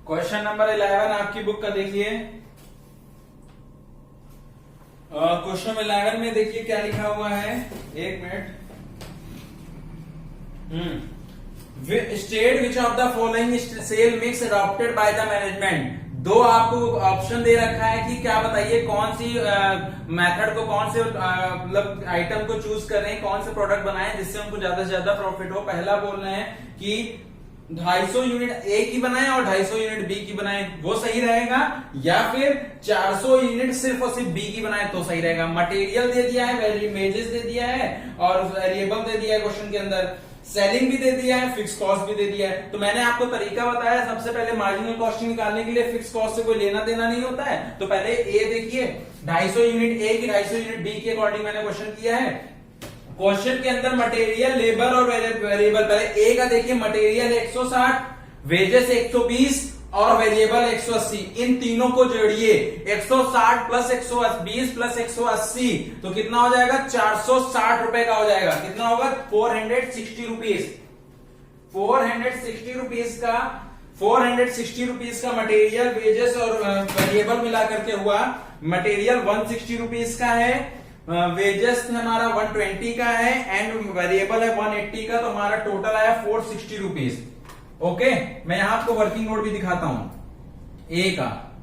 Question number 11 आपकी book का देखिए। क्वेश्चन 11 में देखिए क्या लिखा हुआ है, एक minute. State which of the following sale mix adopted by the management. दो आपको ऑप्शन दे रखा है कि क्या बताइए कौन सी मेथड को, कौन से मतलब आइटम को चूज कर रहे हैं, कौन से प्रोडक्ट बनाए जिससे उनको ज्यादा से ज्यादा प्रॉफिट हो। पहला बोल रहे हैं कि 250 यूनिट ए की बनाए और 250 यूनिट बी की बनाए, वो सही रहेगा, या फिर 400 यूनिट सिर्फ और सिर्फ बी की बनाए तो सही रहेगा। मटेरियल दे दिया है, वेजेस दे दिया है और वेरिएबल दे दिया है क्वेश्चन के अंदर, सेलिंग भी दे दिया है, फिक्स कॉस्ट भी दे दिया है। तो मैंने आपको तरीका बताया, सबसे पहले मार्जिनल कॉस्टिंग निकालने के लिए फिक्स कॉस्ट से कोई लेना देना नहीं होता है। तो पहले ए देखिए, 250 यूनिट ए की 250 यूनिट बी के अकॉर्डिंग मैंने क्वेश्चन किया है। क्वेश्चन के अंदर मटेरियल, लेबर और वेरिएबल, पहले ए का देखिए, मटेरियल 160, वेजेस 120 और वेरिएबल 180, इन तीनों को जोड़िए। 160 प्लस 120 प्लस 180 तो कितना हो जाएगा, 460 रुपए का हो जाएगा। कितना होगा, 460 रुपीज। 460 रुपीज का 460 रुपीज का मटेरियल, वेजेस और वेरिएबल मिला करके हुआ। मटेरियल 160 रुपीज का है, वेजेस हमारा 120 का है एंड वेरिएबल है 180 का, तो हमारा टोटल आया 460 रुपीज। ओके, मैं यहां आपको वर्किंग नोट भी दिखाता हूं। ए का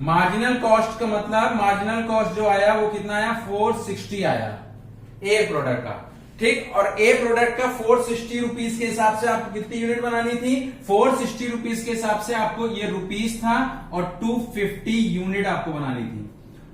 मार्जिनल कॉस्ट का मतलब, मार्जिनल कॉस्ट जो आया वो कितना आया, 460 आया ए प्रोडक्ट का। ठीक, और ए प्रोडक्ट का 460 रुपीज के हिसाब से आपको कितनी यूनिट बनानी थी, 460 रुपीज के हिसाब से आपको ये रुपीज था और 250 यूनिट आपको बनानी थी।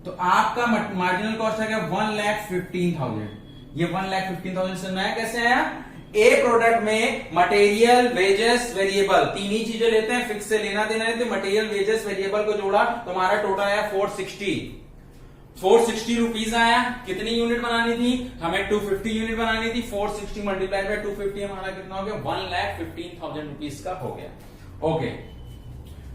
तो आपका मार्जिनल कॉस्ट आ गया 1,15,000। ये 1,15,000 से नया कैसे आया, ए प्रोडक्ट में मटेरियल, वेजेस, वेरिएबल तीन ही चीजें लेते हैं, फिक्स से लेना देना नहीं। तो मटेरियल, वेजेस, वेरिएबल को जोड़ा तो हमारा टोटल आया 460 रुपीज आया। कितनी यूनिट बनानी थी, हमें 250 यूनिट बनानी थी। 460 मल्टीप्लाइड बाय 250 हमारा कितना हो गया, 1,15,000 रुपीज का हो गया। ओके,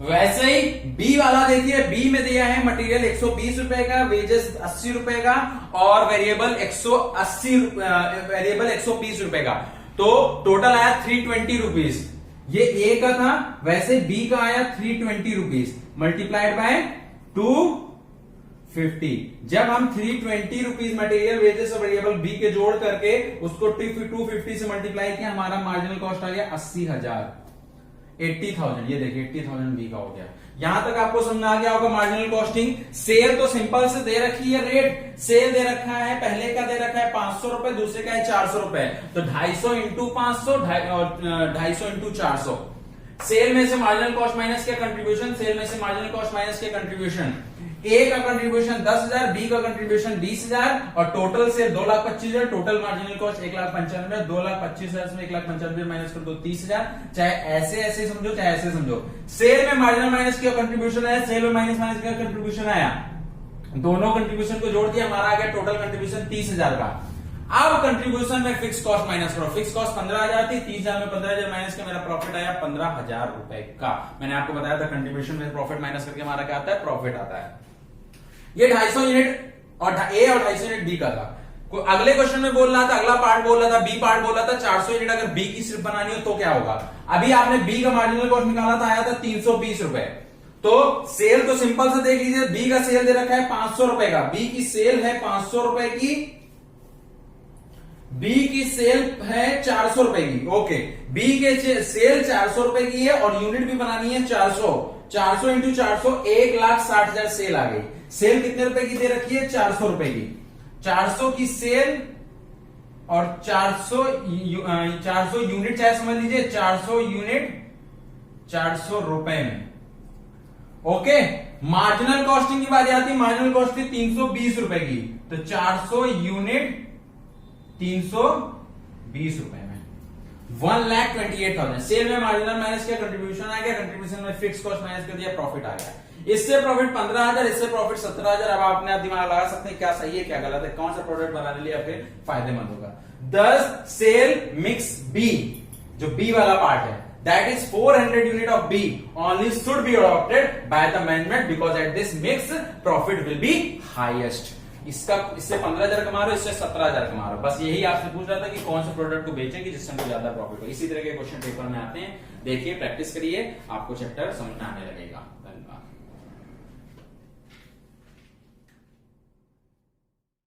वैसे ही बी वाला देखिए, बी में दिया है मटेरियल 120 रुपए का, वेजेस 80 रुपए का और वेरिएबल 120 रुपए का। तो टोटल आया 320 रुपीज। ये ए का था, वैसे बी का आया 320 रुपीज मल्टीप्लाइड बाय 250। जब हम 320 रुपीज मटेरियल, वेजेस और वेरिएबल बी के जोड़ करके उसको 250 से मल्टीप्लाई किया, हमारा मार्जिनल कॉस्ट आ गया 80,000, 80,000। ये देखिए 80,000 बी का हो गया। यहां तक आपको समझ आ गया होगा मार्जिनल कॉस्टिंग। सेल तो सिंपल से दे रखी है, रेट सेल दे रखा है, पहले का दे रखा है 500 रुपए, दूसरे का है 400 रुपए, तो 250 इंटू 500 और 250 इंटू 400। सेल में से मार्जिनल कॉस्ट माइनस के कंट्रीब्यूशन, सेल में से मार्जिनल कॉस्ट माइनस के कंट्रीब्यूशन। ए का कंट्रीब्यूशन 10,000, बी का कंट्रीब्यूशन 20,000 और टोटल से 2,25,000। Total marginal cost 1,95,000। 2,25,000 में 1,95,000 माइनस कर दो 30,000। चाहे ऐसे ऐसे समझो, चाहे ऐसे समझो। सेल में मार्जिनल माइनस किया कंट्रीब्यूशन है, सेल में माइनस किया कंट्रीब्यूशन आया, दोनों कंट्रीब्यूशन को जोड़ दिया, हमारा आ गया टोटल कंट्रीब्यूशन 30,000 का। अब कंट्रीब्यूशन में फिक्स कॉस्ट माइनस करो। फिक्स कॉस्ट 15,000 थी, 30,000 में 15,000 माइनस का मेरा प्रॉफिट आया 15,000 रुपए का। मैंने आपको बताया था कंट्रीब्यूशन में प्रॉफिट माइनस करके हमारा क्या आता है, प्रॉफिट आता है। ये 250 यूनिट और ए और 250 यूनिट बी का था। अगले क्वेश्चन में बोल रहा था, अगला पार्ट बोल रहा था, बी पार्ट बोल रहा था 400 यूनिट अगर बी की सिर्फ बनानी हो तो क्या होगा। अभी आपने बी का मार्जिनल कॉस्ट निकाला था, आया था 320 रुपए। तो सेल तो सिंपल से देख लीजिए, बी का सेल दे रखा है 500 रुपए का, बी की सेल है 500 रुपए की, बी की सेल है 400 रुपए की। ओके, बी के सेल 400 रुपए की है और यूनिट भी बनानी है 400 इंटू 400, 1,60,000 सेल आ गई। सेल कितने रुपए की दे रखी है, 400 रुपए की। 400 की सेल और 400 यूनिट, चाहे समझ लीजिए 400 यूनिट 400 रुपए में। ओके, मार्जिनल कॉस्टिंग की बात आती है, मार्जिनल कॉस्ट थी 320 रुपए की, तो 400 यूनिट 320 रुपए में 1,28,000। सेल में मार्जिनल माइनस किया, कंट्रीब्यूशन आ गया, कंट्रीब्यूशन में फिक्स कॉस्ट माइनस कर दिया, प्रॉफिट आ गया। इससे प्रॉफिट 15,000, इससे प्रॉफिट 17,000। अब आप अपने दिमाग लगा सकते हैं क्या सही है क्या गलत है, कौन सा प्रोडक्ट बनाने लिए फिर फायदेमंद होगा। 10 सेल मिक्स बी, जो बी वाला पार्ट है, that is 400 unit of B only should be adopted by the management because at this mix profit will be highest। इसका इससे 15,000 कमा रहे हो, इससे 17,000 कमा रहे हो, बस यही आपसे पूछ रहा था कि कौन से प्रोडक्ट को बेचें कि जिससे हमको ज्यादा प्रॉफिट हो। इसी तरह के क्वेश्चन पेपर में आते हैं, देखिए प्रैक्टिस करिए, आपको चैप्टर समझ में आने लगेगा। धन्यवाद।